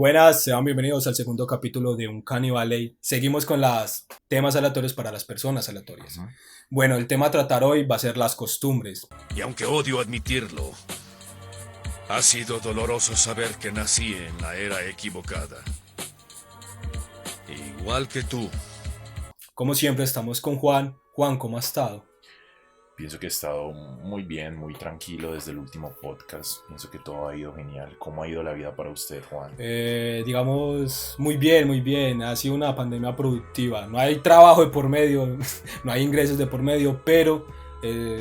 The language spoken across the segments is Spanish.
Buenas, sean bienvenidos al segundo capítulo de Uncanny Valley. Seguimos con los temas aleatorios para las personas aleatorias. Bueno, el tema a tratar hoy va a ser las costumbres. Y aunque odio admitirlo, ha sido doloroso saber que nací en la era equivocada. Igual que tú. Como siempre estamos con Juan. Juan, ¿cómo ha estado? Pienso que he estado muy bien, muy tranquilo desde el último podcast. Pienso que todo ha ido genial. ¿Cómo ha ido la vida para usted, Juan? Digamos, muy bien, muy bien. Ha sido una pandemia productiva. No hay trabajo de por medio, no hay ingresos de por medio, pero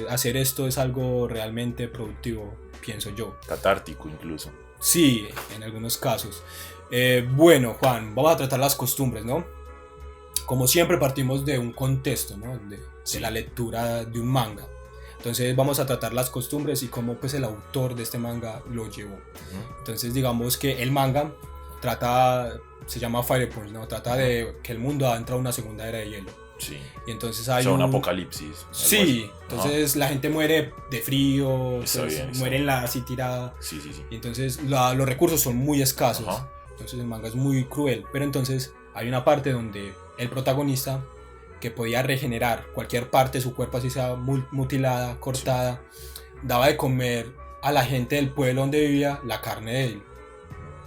hacer esto es algo realmente productivo, pienso yo. Catártico incluso. Sí, en algunos casos. Bueno, Juan, vamos a tratar las costumbres, ¿no? Como siempre partimos de un contexto, ¿no? De la lectura de un manga. Entonces vamos a tratar las costumbres y cómo pues el autor de este manga lo llevó. Entonces digamos que el manga se llama Fire Punch, ¿no? Trata de que el mundo ha entrado a una segunda era de hielo. Sí. Y entonces hay un apocalipsis. Sí, entonces la gente muere de frío, muere en la así tirada. Sí. Y entonces los recursos son muy escasos. Entonces el manga es muy cruel. Pero entonces hay una parte donde el protagonista, que podía regenerar cualquier parte de su cuerpo, así sea mutilada, cortada, daba de comer a la gente del pueblo donde vivía la carne de él.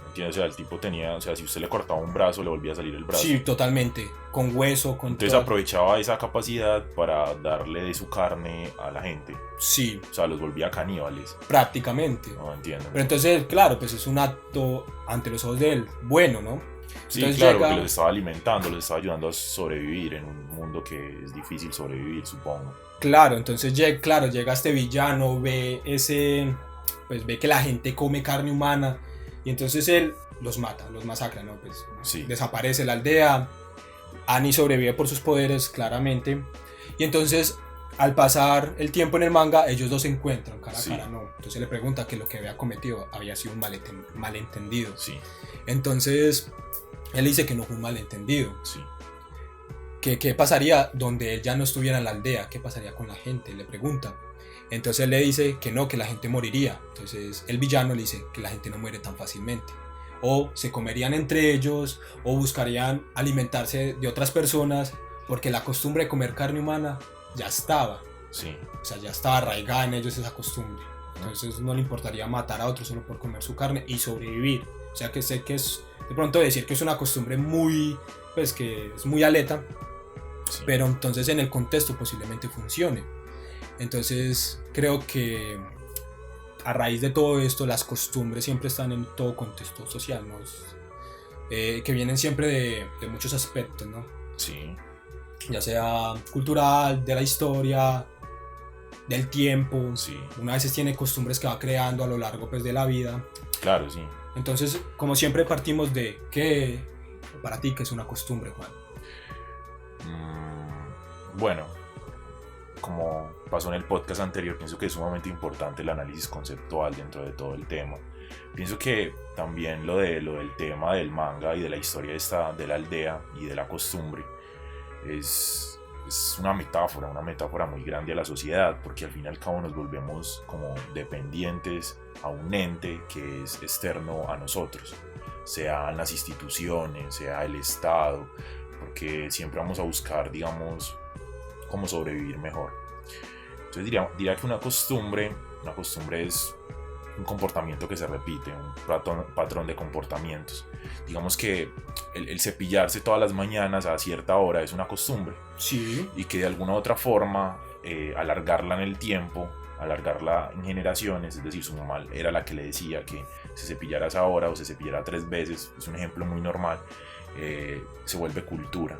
Entiendo, o sea, el tipo tenía, o sea, si usted le cortaba un brazo, le volvía a salir el brazo. Sí, totalmente, con hueso, con Entonces aprovechaba esa capacidad para darle de su carne a la gente. Sí. O sea, los volvía caníbales. Prácticamente. No entiendo. Pero entonces, claro, pues es un acto ante los ojos de él, bueno, ¿no? Sí, entonces claro, que los estaba alimentando, los estaba ayudando a sobrevivir en un mundo que es difícil sobrevivir, supongo. Claro, entonces llega este villano, ve que la gente come carne humana y entonces él los mata, los masacra, ¿no? Pues sí. Desaparece la aldea, Annie sobrevive por sus poderes, claramente, y entonces al pasar el tiempo en el manga, ellos dos se encuentran cara a cara, ¿no? Entonces le pregunta que lo que había cometido había sido un malentendido. Sí. Entonces él dice que no fue un malentendido. Sí. ¿Qué pasaría donde él ya no estuviera en la aldea? ¿Qué pasaría con la gente? Le pregunta. Entonces él le dice que no, que la gente moriría. Entonces el villano le dice que la gente no muere tan fácilmente. O se comerían entre ellos, o buscarían alimentarse de otras personas, porque la costumbre de comer carne humana ya estaba. Sí. O sea, ya estaba arraigada en ellos esa costumbre. Entonces no le importaría matar a otros solo por comer su carne y sobrevivir. O sea que sé que es, de pronto decir que es una costumbre muy, pues que es muy aleta, sí. Pero entonces en el contexto posiblemente funcione. Entonces creo que a raíz de todo esto las costumbres siempre están en todo contexto social, ¿no? Que vienen siempre de muchos aspectos, ¿no? Sí. Ya sea cultural, de la historia, del tiempo. Sí. Una vez tiene costumbres que va creando a lo largo pues, de la vida. Claro, sí. Entonces, como siempre partimos de ¿qué para ti que es una costumbre, Juan? Bueno, como pasó en el podcast anterior, pienso que es sumamente importante el análisis conceptual dentro de todo el tema. Pienso que también lo del tema del manga y de la historia de la aldea y de la costumbre es una metáfora muy grande a la sociedad, porque al fin y al cabo nos volvemos como dependientes a un ente que es externo a nosotros, sean las instituciones, sea el Estado, porque siempre vamos a buscar, digamos, cómo sobrevivir mejor. Entonces diría que una costumbre es un comportamiento que se repite, un patrón de comportamientos. Digamos que el cepillarse todas las mañanas a cierta hora es una costumbre. Sí. Y que de alguna u otra forma alargarla en el tiempo, alargarla en generaciones, es decir, su mamá era la que le decía que se cepillara a esa hora o se cepillara 3 veces, es un ejemplo muy normal, se vuelve cultura.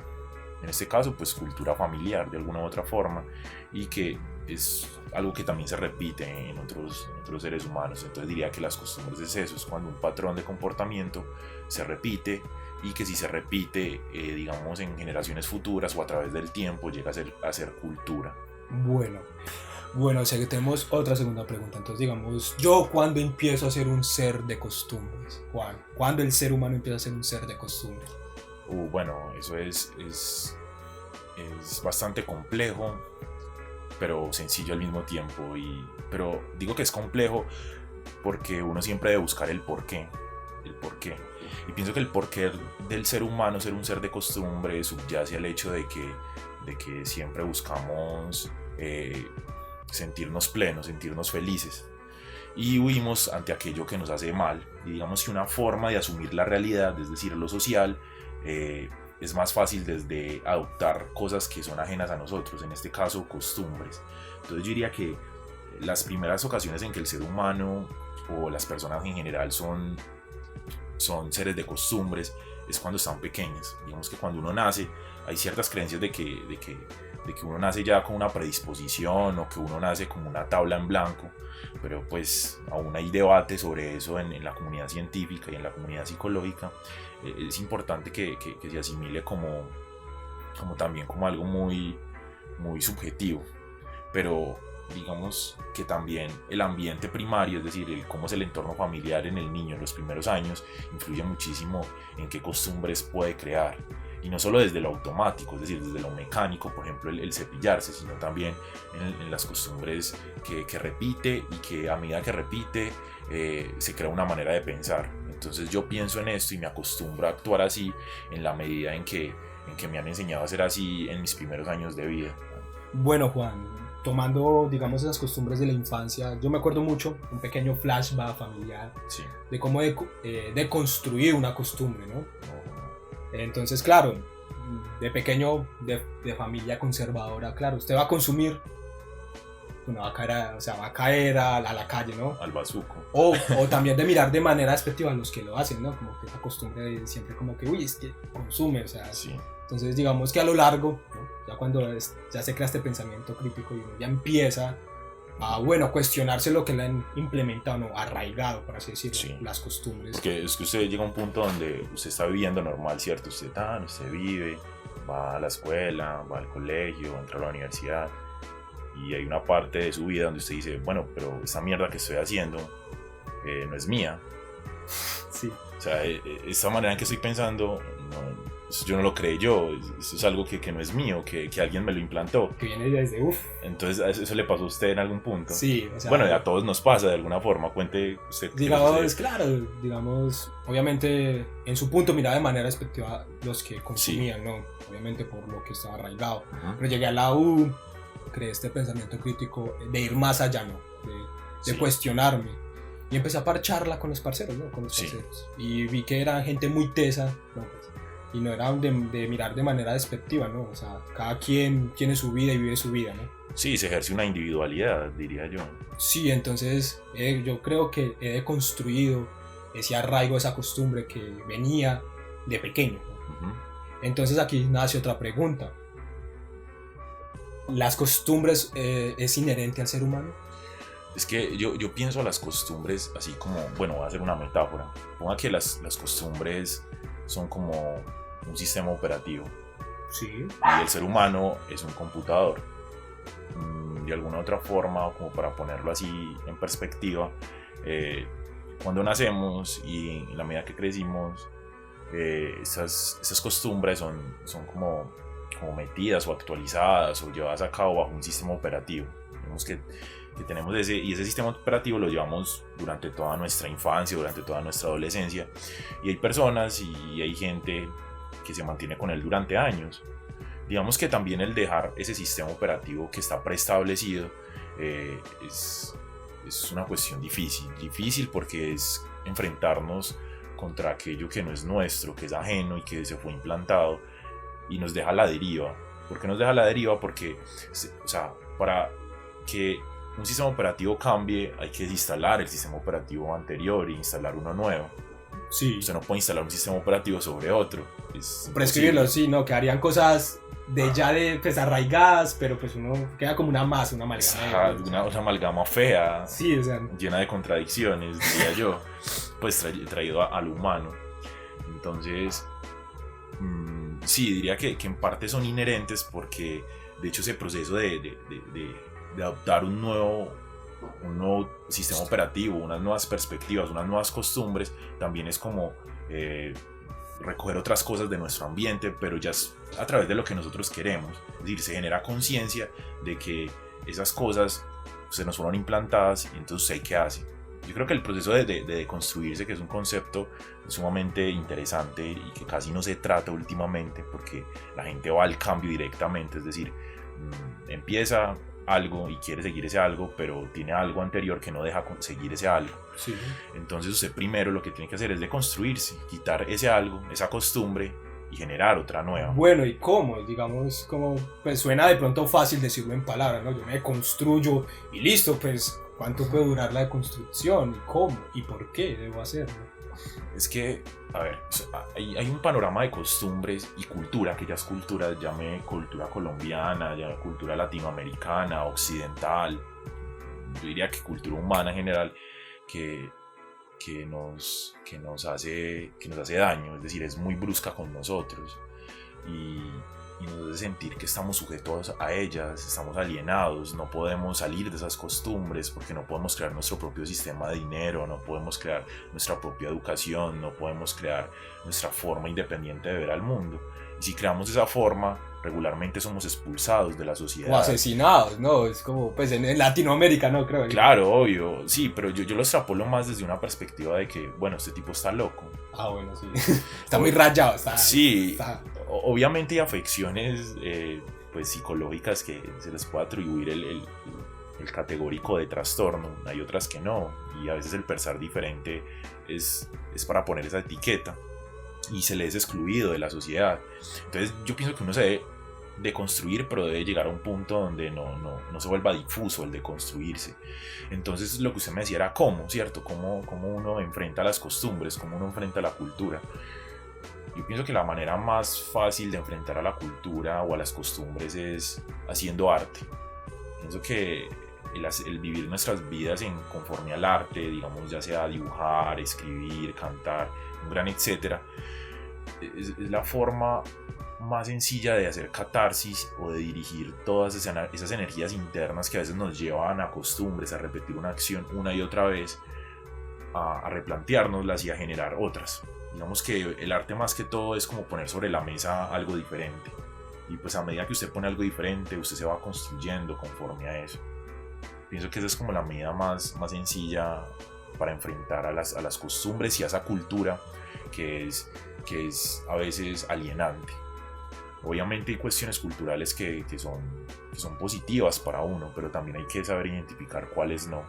En este caso, pues cultura familiar de alguna u otra forma, y que es algo que también se repite en otros seres humanos. Entonces diría que las costumbres es eso, es cuando un patrón de comportamiento se repite y que si se repite, digamos, en generaciones futuras o a través del tiempo, llega a ser cultura. Bueno, o sea que tenemos otra segunda pregunta. Entonces, digamos, ¿yo cuándo empiezo a ser un ser de costumbres? Juan, ¿cuándo el ser humano empieza a ser un ser de costumbres? Bueno, eso es bastante complejo, pero sencillo al mismo tiempo. Pero digo que es complejo porque uno siempre debe buscar el porqué. Y pienso que el porqué del ser humano ser un ser de costumbre subyace al hecho de que siempre buscamos sentirnos plenos, sentirnos felices. Y huimos ante aquello que nos hace mal. Y digamos que una forma de asumir la realidad, es decir, lo social, es más fácil desde adoptar cosas que son ajenas a nosotros, en este caso costumbres. Entonces yo diría que las primeras ocasiones en que el ser humano o las personas en general son seres de costumbres es cuando están pequeños. Digamos que cuando uno nace hay ciertas creencias de que uno nace ya con una predisposición o que uno nace como una tabla en blanco, pero pues aún hay debate sobre eso en la comunidad científica y en la comunidad psicológica. Es importante que se asimile como también como algo muy, muy subjetivo, pero digamos que también el ambiente primario, es decir, cómo es el entorno familiar en el niño en los primeros años, influye muchísimo en qué costumbres puede crear. Y no solo desde lo automático, es decir, desde lo mecánico, por ejemplo el cepillarse, sino también en las costumbres que repite, y que a medida que repite se crea una manera de pensar. Entonces yo pienso en esto y me acostumbro a actuar así en la medida en que me han enseñado a ser así en mis primeros años de vida. Bueno, Juan, tomando, digamos, esas costumbres de la infancia, yo me acuerdo mucho, un pequeño flashback familiar, Sí. de cómo de construir una costumbre, ¿no? Entonces, claro, de pequeño, de familia conservadora, claro, usted va a consumir, bueno, va a caer a la calle, ¿no? Al bazuco. O también de mirar de manera despectiva a los que lo hacen, ¿no? Como que esa costumbre de siempre como que, uy, es que consume, o sea. Sí. Entonces, digamos que a lo largo, ¿no? Ya cuando ya se crea este pensamiento crítico y uno ya empieza a, bueno, cuestionarse lo que le han implementado, ¿no? Arraigado, por así decirlo, Sí. las costumbres. Porque es que usted llega a un punto donde usted está viviendo normal, ¿cierto? Usted vive, va a la escuela, va al colegio, entra a la universidad, y hay una parte de su vida donde usted dice, bueno, pero esa mierda que estoy haciendo no es mía. Sí. O sea, esa manera en que estoy pensando, yo no lo creé yo, eso es algo que no es mío, que alguien me lo implantó. Que viene desde Entonces, ¿eso le pasó a usted en algún punto? Sí, o sea. Bueno, a todos nos pasa de alguna forma, cuente usted. Digamos, claro, digamos, obviamente en su punto miraba de manera despectiva los que consumían, sí. ¿No? Obviamente por lo que estaba arraigado. Uh-huh. Pero llegué a la U, creé este pensamiento crítico de ir más allá, ¿no? De sí. Cuestionarme. Y empecé a parcharla con los parceros, ¿no? Con los parceros. Y vi que era gente muy tesa, ¿no? Pues, y no era de mirar de manera despectiva, ¿no? O sea, cada quien tiene su vida y vive su vida, ¿no? Sí, se ejerce una individualidad, diría yo. Sí, entonces yo creo que he deconstruido ese arraigo, esa costumbre que venía de pequeño, ¿no? Uh-huh. Entonces aquí nace otra pregunta. ¿Las costumbres es inherente al ser humano? Es que yo pienso a las costumbres así como, bueno, voy a hacer una metáfora. Ponga que las costumbres son como un sistema operativo. Sí. Y el ser humano es un computador. De alguna otra forma, como para ponerlo así en perspectiva, cuando nacemos y en la medida que crecimos, esas costumbres son como metidas o actualizadas o llevadas a cabo bajo un sistema operativo. Vemos que tenemos ese sistema operativo lo llevamos durante toda nuestra infancia, durante toda nuestra adolescencia, y hay personas y hay gente que se mantiene con él durante años. Digamos que también el dejar ese sistema operativo que está preestablecido es una cuestión difícil porque es enfrentarnos contra aquello que no es nuestro, que es ajeno y que se fue implantado y nos deja a la deriva. ¿Por qué nos deja a la deriva? Porque, o sea, para que un sistema operativo cambie hay que desinstalar el sistema operativo anterior e instalar uno nuevo. Sí. Usted no puede instalar un sistema operativo sobre otro. Prescribirlo, sí, no, que harían cosas pues arraigadas, pero pues uno queda como una masa, una amalgama. Una amalgama fea, sí, o sea, llena de contradicciones, diría yo, pues traído al humano. Entonces, sí, diría que en parte son inherentes porque de hecho ese proceso de adoptar un nuevo sistema operativo, unas nuevas perspectivas, unas nuevas costumbres, también es como recoger otras cosas de nuestro ambiente, pero ya es a través de lo que nosotros queremos. Es decir, se genera conciencia de que esas cosas se nos fueron implantadas y entonces ¿qué hace? Yo creo que el proceso de deconstruirse, que es un concepto sumamente interesante y que casi no se trata últimamente porque la gente va al cambio directamente, es decir, empieza algo y quiere seguir ese algo, pero tiene algo anterior que no deja seguir ese algo. Sí. Entonces usted primero lo que tiene que hacer es deconstruirse, quitar ese algo, esa costumbre y generar otra nueva. Bueno, ¿y cómo? Digamos, como pues suena de pronto fácil decirlo en palabras, ¿no? Yo me construyo y listo, pues ¿cuánto puede durar la deconstrucción? ¿Y cómo? ¿Y por qué debo hacerlo? Es que, a ver, hay un panorama de costumbres y cultura, que ya es cultura, llame cultura colombiana, llame cultura latinoamericana, occidental, yo diría que cultura humana en general, que nos hace daño, es decir, es muy brusca con nosotros y nos hace sentir que estamos sujetos a ellas, estamos alienados, no podemos salir de esas costumbres porque no podemos crear nuestro propio sistema de dinero, no podemos crear nuestra propia educación, no podemos crear nuestra forma independiente de ver al mundo. Y si creamos esa forma, regularmente somos expulsados de la sociedad. O asesinados, ¿no? Es como, pues en Latinoamérica, ¿no? Creo. Claro, obvio, sí, pero yo lo extrapolo más desde una perspectiva de que, bueno, este tipo está loco. Ah, bueno, sí. Está muy rayado, Sí, obviamente hay afecciones pues psicológicas que se les puede atribuir el categórico de trastorno, hay otras que no, y a veces el pensar diferente es para poner esa etiqueta y se le es excluido de la sociedad. Entonces yo pienso que uno se debe deconstruir, pero debe llegar a un punto donde no se vuelva difuso el deconstruirse. Entonces lo que usted me decía era cómo, ¿cierto? Cómo uno enfrenta las costumbres, cómo uno enfrenta la cultura. Yo pienso que la manera más fácil de enfrentar a la cultura o a las costumbres es haciendo arte. Pienso que el vivir nuestras vidas en conforme al arte, digamos, ya sea dibujar, escribir, cantar, un gran etcétera, es la forma más sencilla de hacer catarsis o de dirigir todas esas energías internas que a veces nos llevan a costumbres, a repetir una acción una y otra vez, a replanteárnoslas y a generar otras. Digamos que el arte más que todo es como poner sobre la mesa algo diferente. Y pues a medida que usted pone algo diferente, usted se va construyendo conforme a eso. Pienso que esa es como la medida más sencilla para enfrentar a las costumbres y a esa cultura que es a veces alienante. Obviamente hay cuestiones culturales que son positivas para uno, pero también hay que saber identificar cuáles no.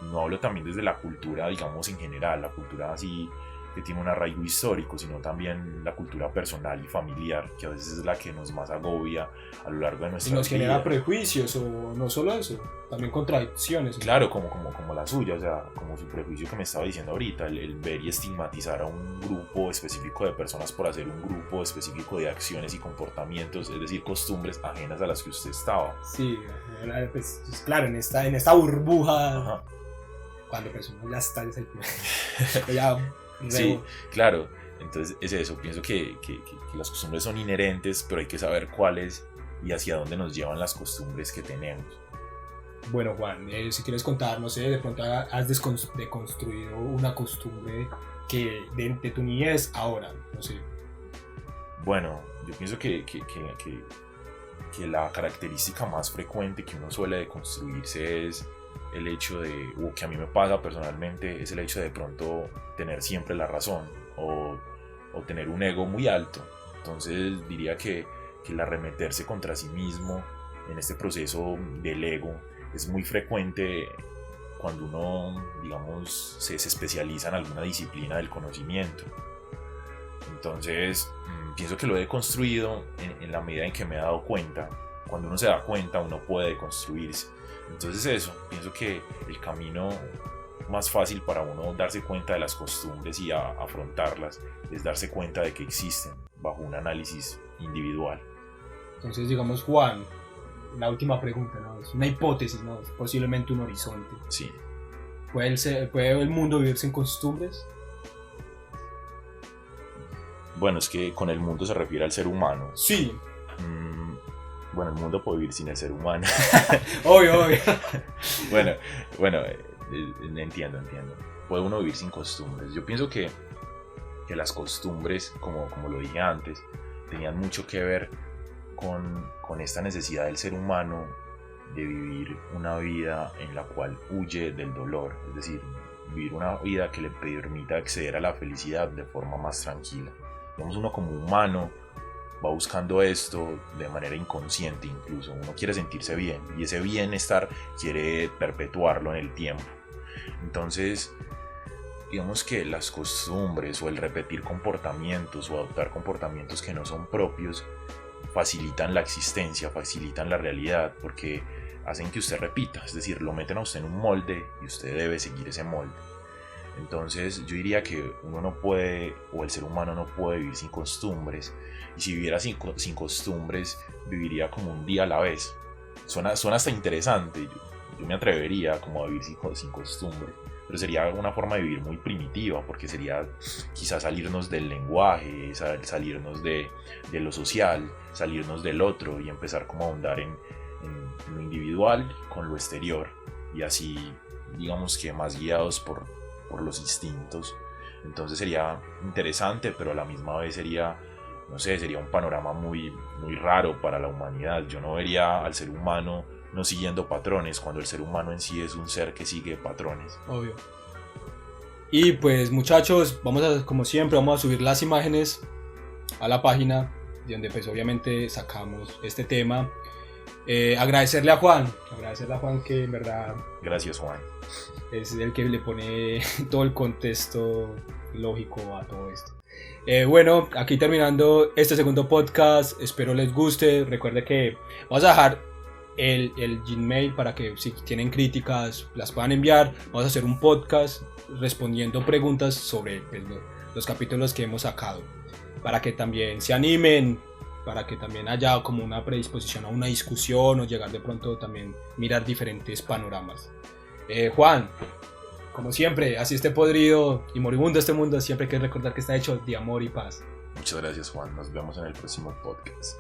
No hablo también desde la cultura, digamos, en general, la cultura así que tiene un arraigo histórico, sino también la cultura personal y familiar, que a veces es la que nos más agobia a lo largo de nuestra vida. Y nos genera prejuicios, o no solo eso, también contradicciones. Claro, como la suya, o sea, como su prejuicio que me estaba diciendo ahorita, el ver y estigmatizar a un grupo específico de personas por hacer un grupo específico de acciones y comportamientos, es decir, costumbres ajenas a las que usted estaba. Sí, pues claro, en esta burbuja, Ajá. cuando personas ya están ya. Sí, claro, entonces es eso, pienso que las costumbres son inherentes, pero hay que saber cuáles y hacia dónde nos llevan las costumbres que tenemos. Bueno, Juan, si quieres contar, no sé, de pronto has deconstruido una costumbre que de tu niñez ahora, no sé. Bueno, yo pienso que la característica más frecuente que uno suele deconstruirse es el hecho de, o que a mí me pasa personalmente, es el hecho de pronto tener siempre la razón o tener un ego muy alto. Entonces diría que el arremeterse contra sí mismo en este proceso del ego es muy frecuente cuando uno, digamos, se especializa en alguna disciplina del conocimiento. Entonces pienso que lo he construido en la medida en que me he dado cuenta. Cuando uno se da cuenta, uno puede deconstruirse. Entonces eso, pienso que el camino más fácil para uno darse cuenta de las costumbres y afrontarlas es darse cuenta de que existen bajo un análisis individual. Entonces, digamos, Juan, la última pregunta, ¿no? Es una hipótesis, ¿no? Es posiblemente un horizonte. Sí. ¿Puede el mundo vivir sin costumbres? Bueno, es que con el mundo se refiere al ser humano. Sí. Bueno, el mundo puede vivir sin el ser humano. Obvio. Bueno, entiendo. Puede uno vivir sin costumbres. Yo pienso que las costumbres, como lo dije antes, tenían mucho que ver con esta necesidad del ser humano de vivir una vida en la cual huye del dolor. Es decir, vivir una vida que le permita acceder a la felicidad de forma más tranquila. Digamos, uno como humano va buscando esto de manera inconsciente incluso. Uno quiere sentirse bien y ese bienestar quiere perpetuarlo en el tiempo. Entonces, digamos que las costumbres o el repetir comportamientos o adoptar comportamientos que no son propios facilitan la existencia, facilitan la realidad, porque hacen que usted repita, es decir, lo meten a usted en un molde y usted debe seguir ese molde. Entonces yo diría que uno no puede, o el ser humano no puede vivir sin costumbres, y si viviera sin costumbres, viviría como un día a la vez. Suena hasta interesante, yo me atrevería como a vivir sin costumbres, pero sería una forma de vivir muy primitiva, porque sería quizás salirnos del lenguaje, salirnos de lo social, salirnos del otro y empezar como a ahondar en lo individual con lo exterior, y así digamos que más guiados por los instintos. Entonces sería interesante, pero a la misma vez sería, no sé, sería un panorama muy, muy raro para la humanidad. Yo no vería al ser humano no siguiendo patrones, cuando el ser humano en sí es un ser que sigue patrones. Obvio. Y pues muchachos, como siempre, vamos a subir las imágenes a la página, de donde pues obviamente sacamos este tema. Agradecerle a Juan que en verdad... Gracias, Juan. Es el que le pone todo el contexto lógico a todo esto. Bueno, aquí terminando este segundo podcast, espero les guste. Recuerde que vamos a dejar el Gmail para que si tienen críticas las puedan enviar. Vamos a hacer un podcast respondiendo preguntas sobre pues, los capítulos que hemos sacado, para que también se animen, para que también haya como una predisposición a una discusión o llegar de pronto también mirar diferentes panoramas. Juan, como siempre, así esté podrido y moribundo este mundo, siempre hay que recordar que está hecho de amor y paz. Muchas gracias, Juan. Nos vemos en el próximo podcast.